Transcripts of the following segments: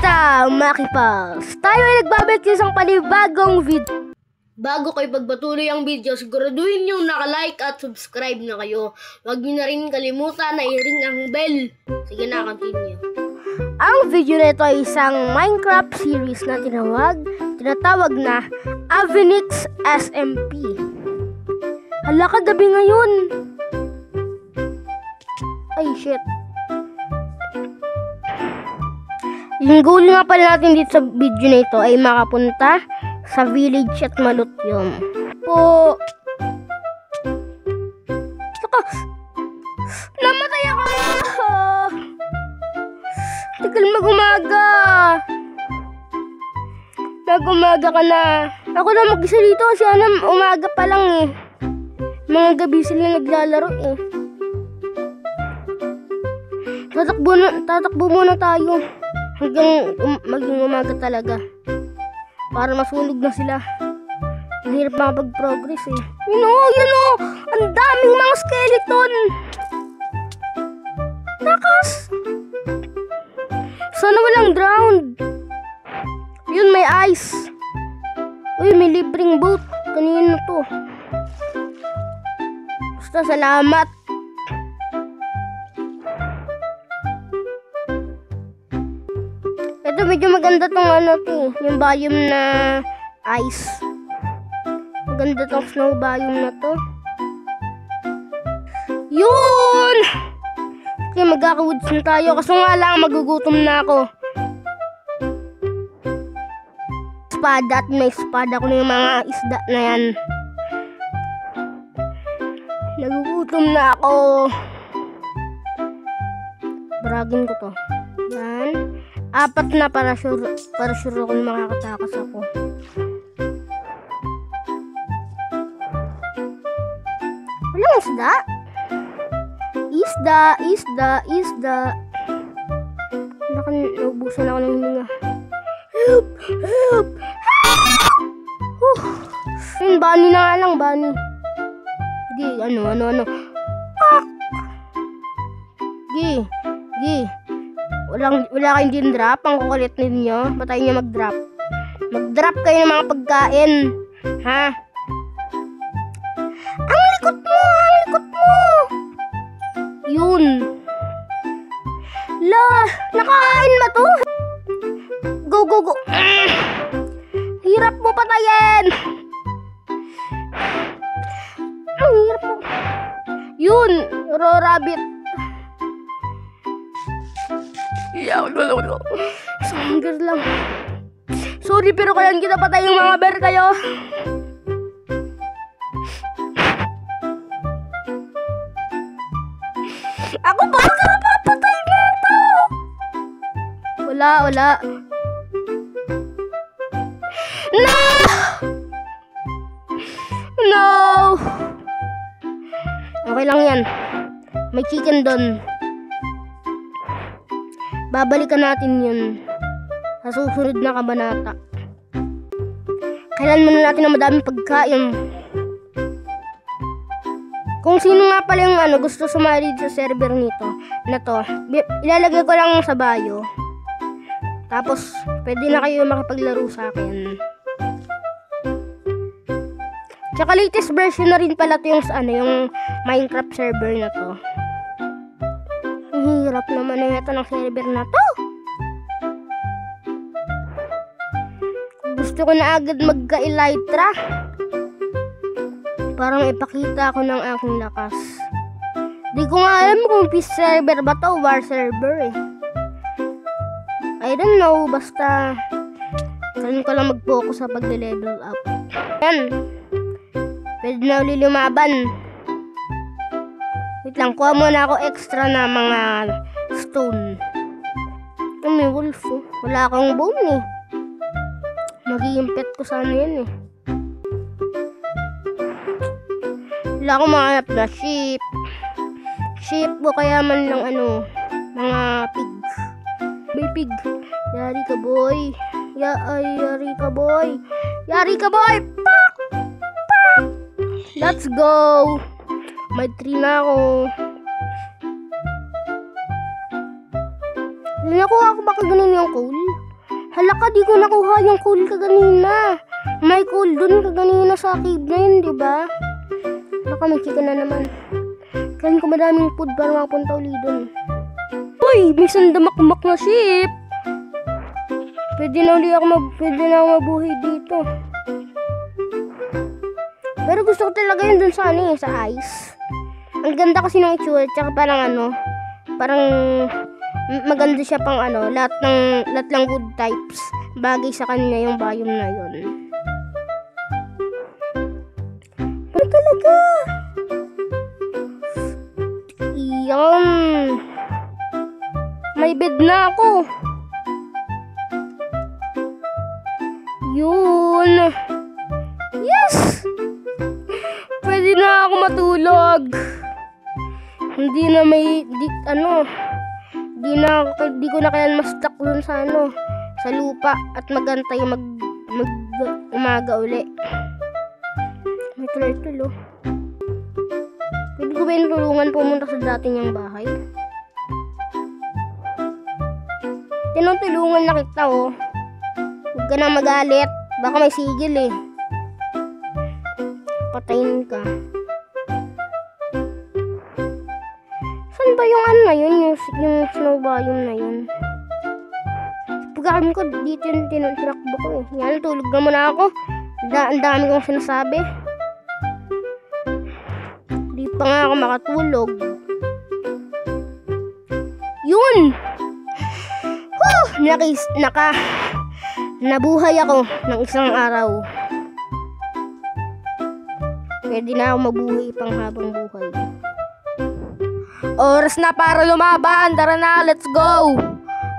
Kamusta, Makipas? Tayo ay nagbabalik sa isang panibagong video. Bago kayo pagpatuloy ang video, siguraduhin nyo naka-like at subscribe na kayo. Huwag nyo na rin kalimutan na i-ring ang bell. Sige na, continue. Ang video na ito ay isang Minecraft series na tinatawag na Avenix SMP. Hala ka, gabi ngayon. Ay, shit. Yung goal nga pala natin dito sa video na ito ay makapunta sa village at malut yun. Po. Saka, namatay ako. Tagal mag-umaga. Mag-umaga ka na. Ako na mag-isa dito kasi umaga pa lang eh. Mga gabi sila naglalaro eh. Tatakbo muna tayo. Hanggang maging umaga talaga. Para masunog na sila. Mahirap makapag-progress eh. Yun o! Ang daming mga skeleton! Takas! Sana walang drowned. Yun, may ice. Uy, may libreng boat. Kanino to? Basta salamat. Ito medyo maganda tong yung biome na ice. Maganda tong snow biome na to. Yun! Okay, magkaka-woods na tayo. Kaso nga lang, magugutom na ako. Espada at may espada ko na yung mga isda na yan. Nagugutom na ako. Baragin ko to. Yan. 4 na para sure kung makakatakas ako. Walang isda? Isda. Naubusan ako ng hininga. Help! Yun, bunny na nga lang, bunny. Gi, ano. Gi. Wala kayong din-drop. Ang kukulit ninyo. Ba't tayo nyo mag-drop? Mag-drop kayo ng mga pagkain. Ha? Ang likot mo! Yun. Nakain ba to? Go. Hirap mo patayin. Ang hirap mo. Yun. Raw rabbit. Hunger lang. Sorry, pero kailan kita patay yung mga bear kayo. Ako ba ka mapapatay nito? Wala. No! Okay lang yan. May chicken doon. Babalikan natin yun sa susunod na kabanata. Kailan muna natin ang madaming pagkain. Kung sino nga pala yung gusto sumali sa server nito na to, ilalagay ko lang sa bio. Tapos pwede na kayo makipaglaro sa akin. Tsaka latest version na rin pala to yung Minecraft server na to. Ang hirap naman na ito ng server na to. Gusto ko na agad magka-elytra para ipakita ko ng aking lakas. Di ko nga alam kung peace server ba to, war server eh. I don't know, basta kailan ko lang mag-focus sa pag-level up. Yan. Pwede na uli lumaban. Wait lang, kuha muna ako extra na mga stone. May wolf oh. Wala akong bone eh. Magiging pet ko sana yun eh. Wala akong mahanap na sheep o kaya man lang mga pig. May pig. Yari ka boy. Yari ka boy. Pak! Let's go. May 3 na ako. Nakuha ko baka ganun yung coal? Hala ka, di ko nakuha yung coal kaganina. May coal dun kaganina sa cave na yun, di ba? Hala ka, may chicken na naman. Kain ko madaming food para makapunta uli dun. Uy, may sandamakmak na ship. Pwede na ako mabuhay dito. Pero gusto ko talaga yun dun sa sa ice. Ang ganda kasi ng itsura, tsaka parang parang maganda siya pang lahat ng wood types. Bagay sa kanya yung biome na yun. Ano talaga? Iyan. May bed na ako. Yun. Yes! Pwede na ako matulog. Hindi na di ko na kailan ma-stuck dun sa sa lupa at magantay umaga uli. May turtle. Pwede ko ba yung tulungan pumunta sa dati niyang bahay? Tinutulungan na kita Huwag ka na magalit. Baka may sigil Patayin ka. Saan ba yung na yun? Yung snow biome na yun? Pagkakin ko, dito yung tinatrakbo ko Yan, tulog na muna ako. Ang dami kong sinasabi. Di pa nga ako makatulog. Yun! Nabuhay ako ng isang araw. Pwede na ako mabuhay pang habang buhay. Oras na para lumaban. Tara na, let's go.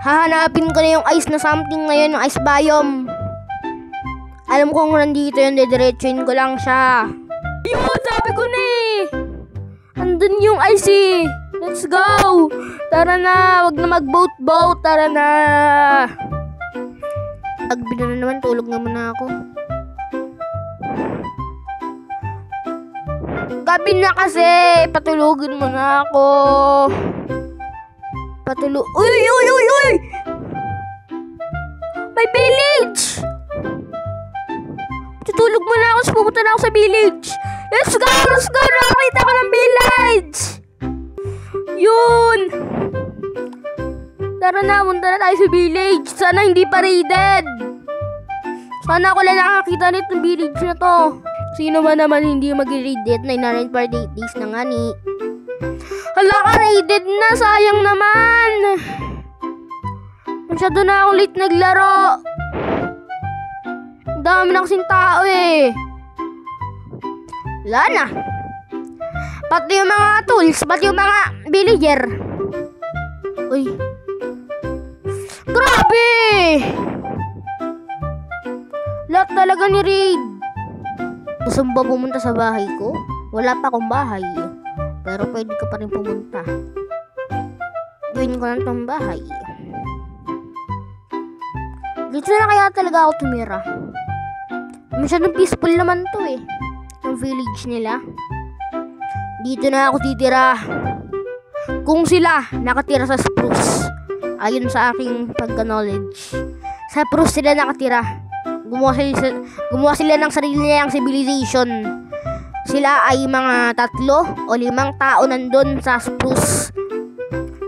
Hahanapin ko na yung ice na something na yun, yung ice biome. Alam ko kung nandito yun, didiretsuin ko lang siya. Yun, sabi ko na andun yung ice Let's go. Tara na, wag na mag-boat. Tara na. Agbi na naman, tulog na muna ako. Gabi na kasi, patulugin mo na ako. Uy! May village! Tutulog mo na ako, pupunta na ako sa village. Let's go! Nakakita ko ng village! Yun! Tara na, punta na tayo sa village. Sana hindi pa raided. Sana ako lang nakakita nito ng village na to. Sino man naman hindi mag-raided? 948 days na nga ni. Hala ka, raided na. Sayang naman. Masyado na akong late naglaro. Dami na kasing tao Wala na. Pati yung mga tools, pati yung mga villager. Uy. Grabe! Lahat talaga ni Raid. Gusto mo ba pumunta sa bahay ko? Wala pa akong bahay. Pero pwede ka pa rin pumunta. Gawin ko lang tong bahay. Dito na kaya talaga ako tumira. Masyadong peaceful naman to yung village nila. Dito na ako titira. Kung sila nakatira sa spruce, ayon sa aking pagka-knowledge, sa spruce sila nakatira. Gumawa sila ng sarili nilang civilization. Sila ay mga 3 o 5 tao nandun sa spruce.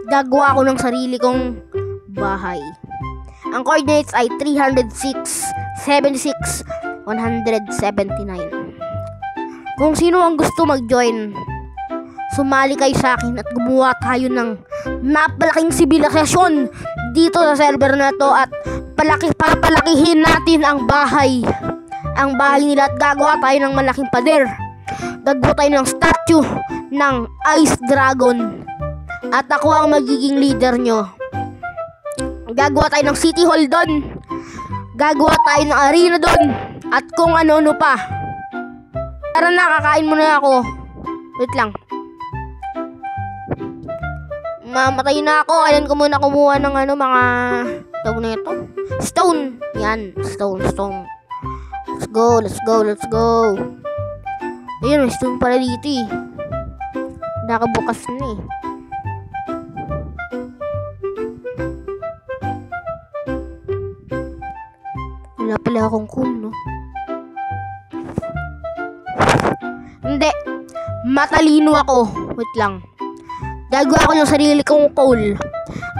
Gagawa ko ng sarili kong bahay. Ang coordinates ay 306, 76, 179. Kung sino ang gusto mag-join, sumali kayo sa akin at gumawa tayo ng napalaking sibilisasyon dito sa server na to at papalakihin natin ang bahay nila at gagawa tayo ng malaking pader. Gagawa tayo ng statue ng Ice Dragon at ako ang magiging leader nyo. Gagawa tayo ng city hall doon, gagawa tayo ng arena doon at kung ano-ano pa. Tara na, kakain muna ako. Wait lang. Mamatay na ako. Ayan ko muna kumuha ng mga tawag na ito. Stone. Yan. Stone. Let's go. Ayun, may stone pala dito Nakabukas na pala akong cool, no? Hindi. Matalino ako. Wait lang. Gagawa ako ng sarili kong coal.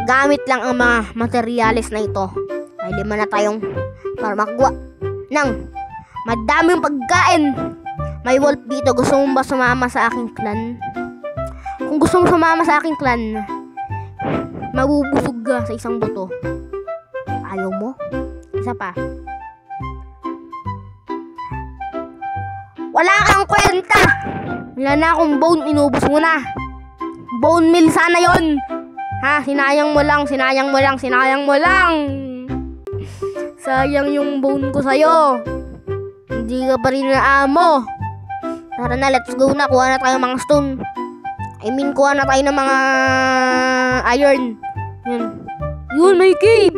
Gamit lang ang mga materyales na ito. Ay 5 na tayong para makagawa ng madaming pagkain. May wolf dito. Gusto mo ba sumama sa aking clan? Kung gusto mo sumama sa aking clan, mabubusog ka sa isang buto. Ayaw mo? Isa pa. Wala kang kwenta. Wala na akong bone. Inubos mo na. Bone meal sana yon. Ha? Sinayang mo lang. Sayang yung bone ko sa'yo. Hindi ka pa rin naamo. Tara na, let's go na. Kuha na tayo mga stone. Kuha na tayo ng mga iron. Yun, may cave.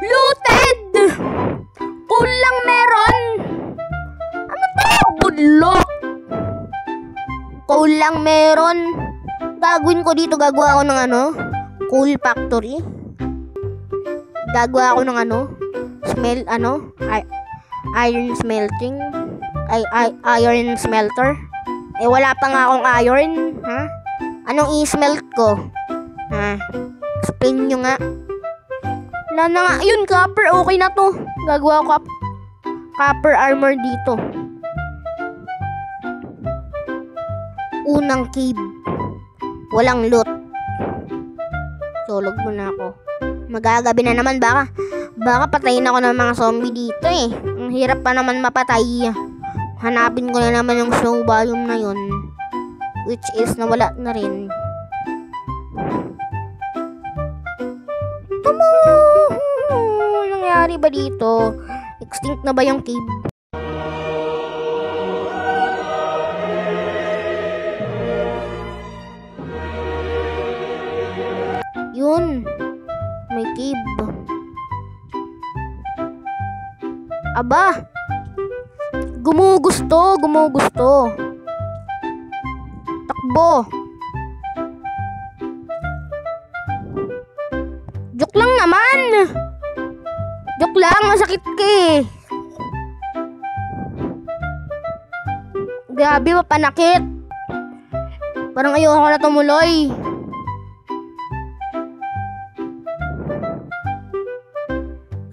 Looted! Kulang meron. Ano to? Budlok. Kulang meron. Gagawin ko dito, gagawa ako ng coal factory. Gagawa ako ng iron smelting. Iron smelter. Wala pa nga akong iron, ha? Anong i-smelt ko? Ha? Explain nyo nga. Wala na nga. Yun, copper. Okay na to. Gagawa ko copper armor dito. Unang cave. Walang loot. Tulog muna ako. Magagabi na naman. Baka patayin ako ng mga zombie dito eh. Ang hirap pa naman mapatay. Hanapin ko na naman yung snow biome na yun. Which is nawala na rin. Ano nangyari ba dito? Extinct na ba yung cave? Yun. May cave. Aba! Gumugusto. Takbo. Joke lang naman. Joke lang, masakit ka eh. Grabe, mapanakit. Parang ayoko na tumuloy.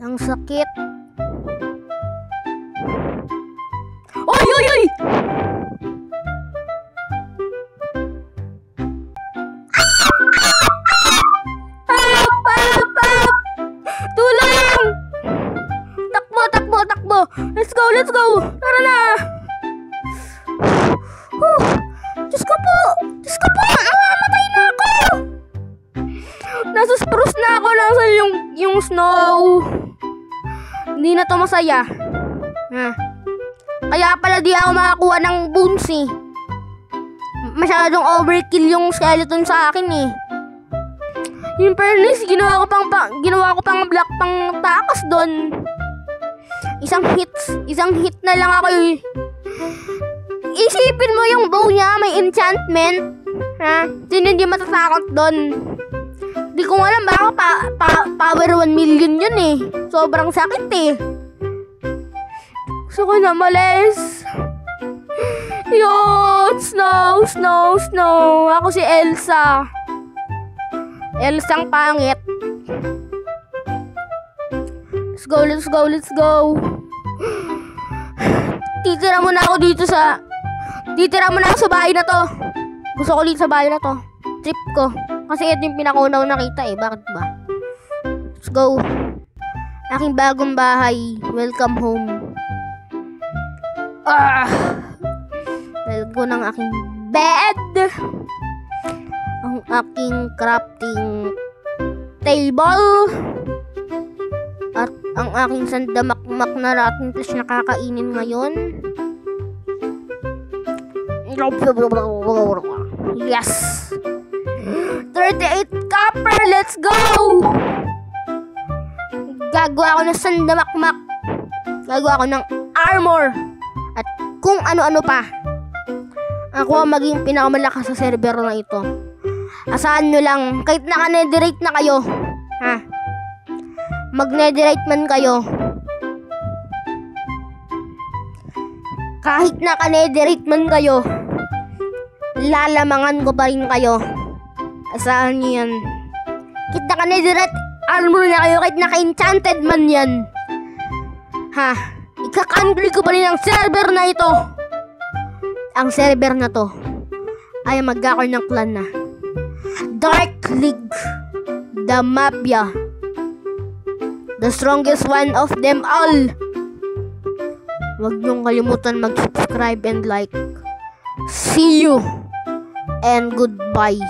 Ang sakit. Oy! Tulong! Takbo! Let's go! Tara na! Diyos ko po! Mamatay na ako! Nasa spruce na ako. Nasa yung snow. Hindi na to masaya. Kaya pala di ako makakuha ng bones eh. Masyadong overkill yung skeleton sa akin eh. Yung furnace, ginawa ko pang black pang takas doon. Isang hit na lang ako eh. Isipin mo yung bow niya, may enchantment. Ha? Hindi matatakot doon. Di ko alam, baka power 1 million yun eh. Sobrang sakit eh. Gusto ko na malis. Yun, snow. Ako si Elsa. Elsang pangit. Let's go. Titira muna ako sa bahay na to. Gusto ko dito sa bahay na to. Trip ko. Kasi ito yung pinakaunaw nakita eh. Bakit ba? Let's go. Aking bagong bahay. Welcome home. Lalagyan ko ng aking bed. Ang aking crafting table. At ang aking sandamakmak na rotten flesh na kakainin ngayon. Yes! 38 copper! Let's go! Gagawa ako ng sandamakmak. Gagawa ako ng armor. At kung ano-ano pa. Ako ang maging pinakamalakas sa server na ito. Asahan nyo lang, kahit naka-netherite na kayo, ha? mag-netherite man kayo, kahit naka-netherite man kayo, lalamangan ko pa rin kayo. Asahan nyo yan. Kahit naka-netherite armor na kayo, kahit naka-enchanted man yan, ha, ika-country ko pa rin ang server na ito. Ang server na to ay magkakaroon ng clan na Dark League, the Mafia, the strongest one of them all. Huwag niyong kalimutan mag-subscribe and like. See you and goodbye.